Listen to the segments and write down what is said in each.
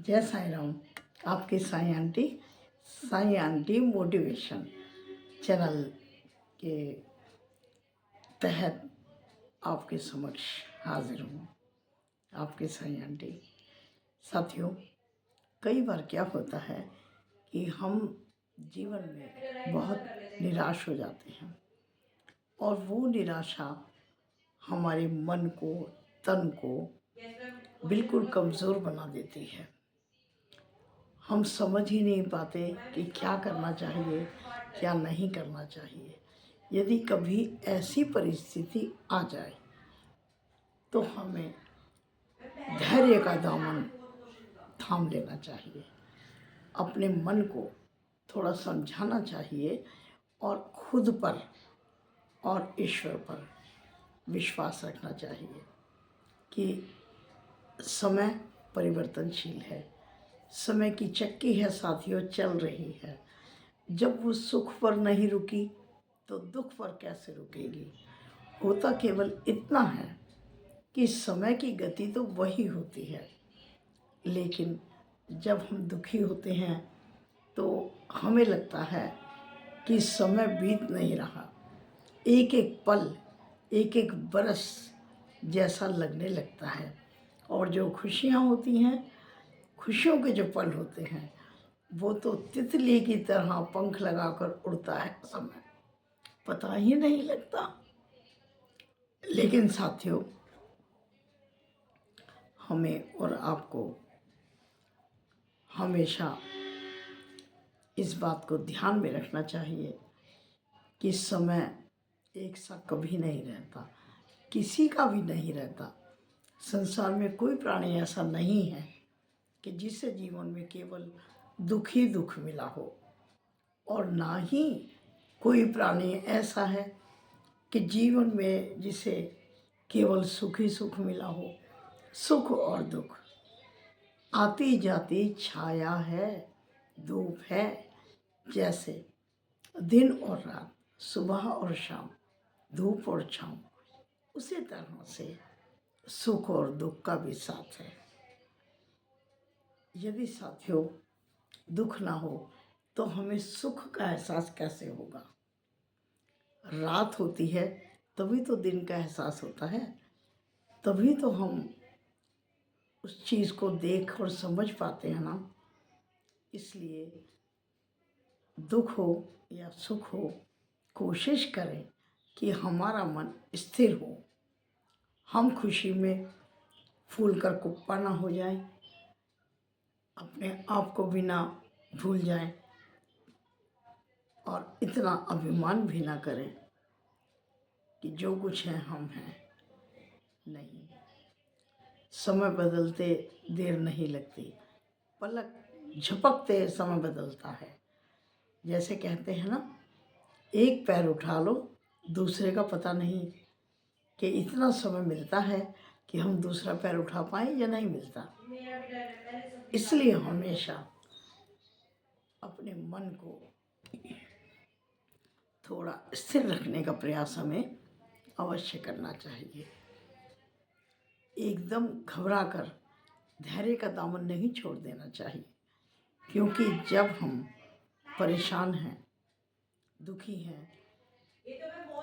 जय साईं राम। आपकी Sai aunty motivation channel के तहत आपके समक्ष हाजिर हूँ। आपके साईं आंटी। साथियों, कई बार क्या होता है कि हम जीवन में बहुत निराश हो जाते हैं और वो निराशा हमारे मन को, तन को बिल्कुल कमज़ोर बना देती है। हम समझ ही नहीं पाते कि क्या करना चाहिए, क्या नहीं करना चाहिए। यदि कभी ऐसी परिस्थिति आ जाए तो हमें धैर्य का दामन थाम लेना चाहिए, अपने मन को थोड़ा समझाना चाहिए और खुद पर और ईश्वर पर विश्वास रखना चाहिए कि समय परिवर्तनशील है। समय की चक्की है साथियों, चल रही है। जब वो सुख पर नहीं रुकी तो दुख पर कैसे रुकेगी। होता केवल इतना है कि समय की गति तो वही होती है, लेकिन जब हम दुखी होते हैं तो हमें लगता है कि समय बीत नहीं रहा। एक एक पल, एक एक बरस जैसा लगने लगता है। और जो खुशियाँ होती हैं, खुशियों के जो पल होते हैं, वो तो तितली की तरह पंख लगाकर उड़ता है समय, पता ही नहीं लगता। लेकिन साथियों, हमें और आपको हमेशा इस बात को ध्यान में रखना चाहिए कि समय एक सा कभी नहीं रहता, किसी का भी नहीं रहता। संसार में कोई प्राणी ऐसा नहीं है कि जिसे जीवन में केवल दुख ही दुख मिला हो, और ना ही कोई प्राणी ऐसा है कि जीवन में जिसे केवल सुख ही सुख मिला हो। सुख और दुख आती जाती छाया है, धूप है। जैसे दिन और रात, सुबह और शाम, धूप और छाँव, उसी तरह से सुख और दुख का भी साथ है। यदि साथियों दुख ना हो तो हमें सुख का एहसास कैसे होगा। रात होती है तभी तो दिन का एहसास होता है, तभी तो हम उस चीज़ को देख और समझ पाते हैं ना। इसलिए दुख हो या सुख हो, कोशिश करें कि हमारा मन स्थिर हो। हम खुशी में फूल कर कुप्पा ना हो जाए, अपने आप को भी ना भूल जाएं और इतना अभिमान भी ना करें कि जो कुछ है हम हैं। नहीं, समय बदलते देर नहीं लगती, पलक झपकते समय बदलता है। जैसे कहते हैं ना, एक पैर उठा लो, दूसरे का पता नहीं कि इतना समय मिलता है कि हम दूसरा पैर उठा पाएँ या नहीं मिलता। इसलिए हमेशा अपने मन को थोड़ा स्थिर रखने का प्रयास हमें अवश्य करना चाहिए। एकदम घबरा कर धैर्य का दामन नहीं छोड़ देना चाहिए, क्योंकि जब हम परेशान हैं, दुखी हैं,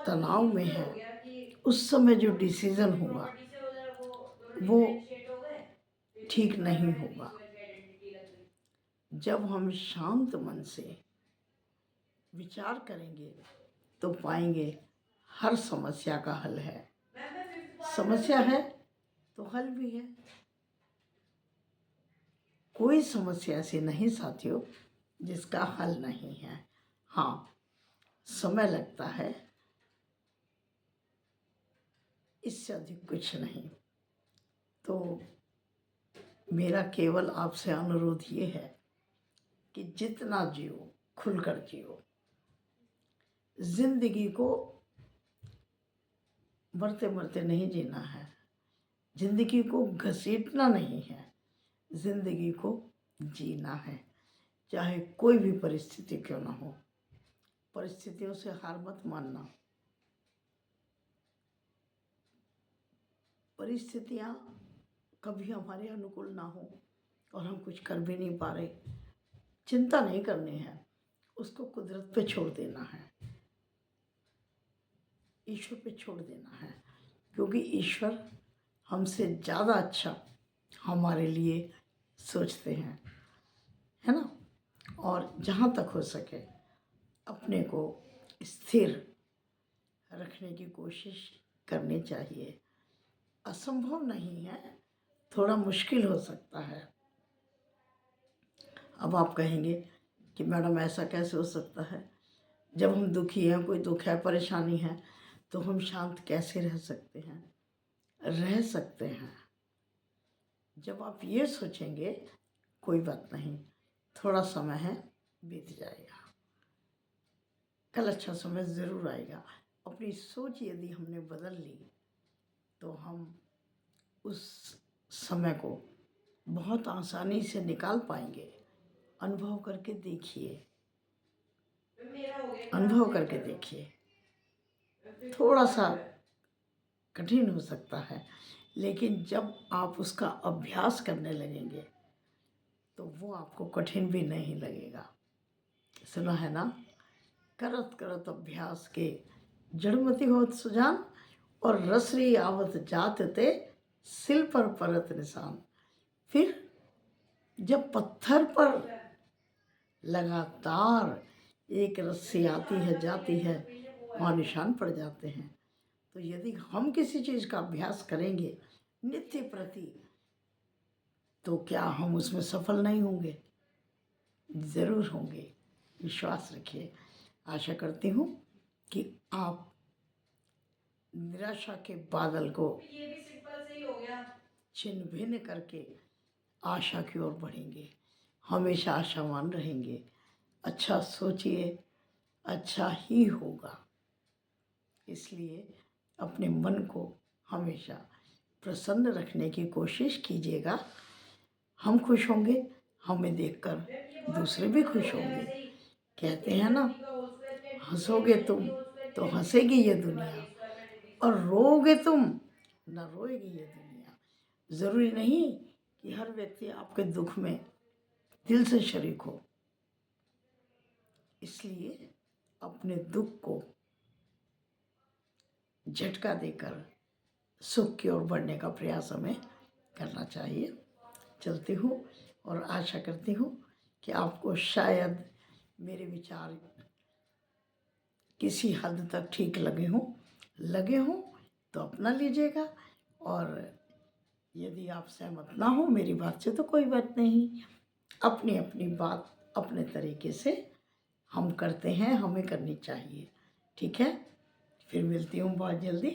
तनाव में हैं, उस समय जो डिसीज़न होगा वो ठीक नहीं होगा। जब हम शांत मन से विचार करेंगे तो पाएंगे हर समस्या का हल है। समस्या है तो हल भी है। कोई समस्या ऐसी नहीं साथियों जिसका हल नहीं है। हाँ, समय लगता है, इससे अधिक कुछ नहीं। तो मेरा केवल आपसे अनुरोध ये है कि जितना जियो खुलकर जियो। जिंदगी को मरते मरते नहीं जीना है, जिंदगी को घसीटना नहीं है, जिंदगी को जीना है। चाहे कोई भी परिस्थिति क्यों ना हो, परिस्थितियों से हार मत मानना। परिस्थितियाँ कभी हमारे अनुकूल ना हो और हम कुछ कर भी नहीं पा रहे, चिंता नहीं करनी है, उसको कुदरत पे छोड़ देना है, ईश्वर पे छोड़ देना है, क्योंकि ईश्वर हमसे ज़्यादा अच्छा हमारे लिए सोचते हैं, है ना। और जहाँ तक हो सके अपने को स्थिर रखने की कोशिश करनी चाहिए। असंभव नहीं है, थोड़ा मुश्किल हो सकता है। अब आप कहेंगे कि मैडम ऐसा कैसे हो सकता है, जब हम दुखी हैं, कोई दुख है, परेशानी है, तो हम शांत कैसे रह सकते हैं? रह सकते हैं। जब आप ये सोचेंगे कोई बात नहीं, थोड़ा समय है, बीत जाएगा, कल अच्छा समय ज़रूर आएगा। अपनी सोच यदि हमने बदल ली तो हम उस समय को बहुत आसानी से निकाल पाएंगे। अनुभव करके देखिए, अनुभव करके देखिए। थोड़ा सा कठिन हो सकता है, लेकिन जब आप उसका अभ्यास करने लगेंगे तो वो आपको कठिन भी नहीं लगेगा। सुना है ना, करत करत अभ्यास के जड़मति होत सुजान, और रसरी आवत जात ते सिल पर परत निशान। फिर जब पत्थर पर लगातार एक रस्सी आती है, जाती है, वहाँ निशान पड़ जाते हैं। तो यदि हम किसी चीज़ का अभ्यास करेंगे नित्य प्रति, तो क्या हम उसमें सफल नहीं होंगे? ज़रूर होंगे, विश्वास रखिए। आशा करती हूँ कि आप निराशा के बादल को छिन्न भिन्न करके आशा की ओर बढ़ेंगे, हमेशा आशावान रहेंगे। अच्छा सोचिए, अच्छा ही होगा। इसलिए अपने मन को हमेशा प्रसन्न रखने की कोशिश कीजिएगा। हम खुश होंगे, हमें देखकर दूसरे भी खुश होंगे। कहते हैं ना, हंसोगे तुम तो हंसेगी ये दुनिया, और रोओगे तुम न रोएगी ये दुनिया। ज़रूरी नहीं कि हर व्यक्ति आपके दुख में दिल से शरीक हो। इसलिए अपने दुख को झटका देकर सुख की ओर बढ़ने का प्रयास हमें करना चाहिए। चलती हूँ और आशा करती हूँ कि आपको शायद मेरे विचार किसी हद तक ठीक लगे हों तो अपना लीजिएगा, और यदि आप सहमत ना हो मेरी बात से तो कोई बात नहीं। अपनी अपनी बात अपने तरीके से हम करते हैं, हमें करनी चाहिए, ठीक है। फिर मिलती हूँ बहुत जल्दी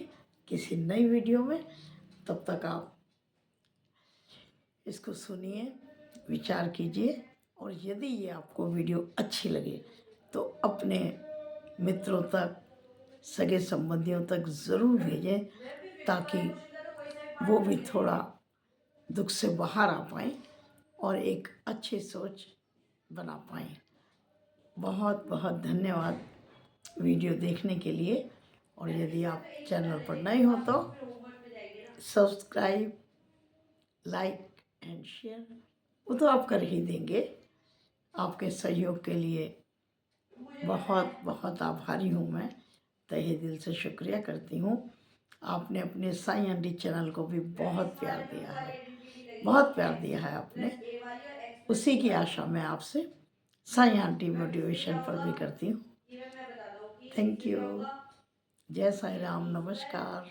किसी नई वीडियो में। तब तक आप इसको सुनिए, विचार कीजिए, और यदि ये आपको वीडियो अच्छी लगे तो अपने मित्रों तक, सगे संबंधियों तक ज़रूर भेजें, ताकि वो भी थोड़ा दुख से बाहर आ पाएँ और एक अच्छी सोच बना पाएँ। बहुत बहुत धन्यवाद वीडियो देखने के लिए। और यदि आप चैनल पर नए हो तो सब्सक्राइब, लाइक एंड शेयर वो तो आप कर ही देंगे। आपके सहयोग के लिए बहुत बहुत आभारी हूँ मैं, तहे दिल से शुक्रिया करती हूँ। आपने अपने साईं आंटी चैनल को भी बहुत प्यार दिया है, बहुत प्यार दिया है आपने। उसी की आशा मैं आपसे साईं आंटी मोटिवेशन पर भी करती हूँ। Thank you. जय साईं राम, नमस्कार।